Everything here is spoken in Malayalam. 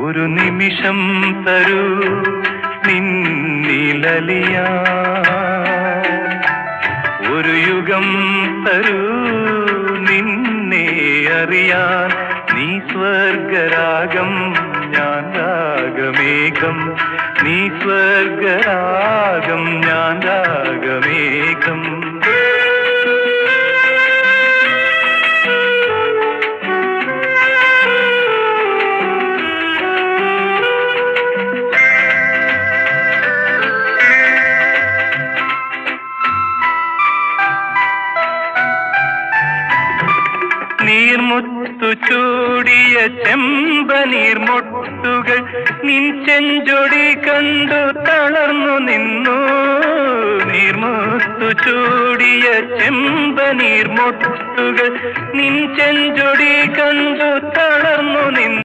ഒരു നിമിഷം തരൂ നിന്നിലലിയാ, ഒരു യുഗം തരൂ നിന്നെ അറിയാൻ. നീ സ്വർഗരാഗം ഞാൻ രാഗമേഘം, നീ സ്വർഗരാഗം ഞാൻ രാഗമേഘം. നീർമുത്തു ചൂടിയ ചെമ്പനീർമൊട്ടുകൾ നിൻ ചെഞ്ചൊടി കണ്ടു തളർന്നു നിന്നു. നീർമുത്തു ചൂടിയ ചെമ്പനീർമൊട്ടുകൾ നിൻ ചെഞ്ചൊടി കണ്ടു തളർന്നു നിന്നു.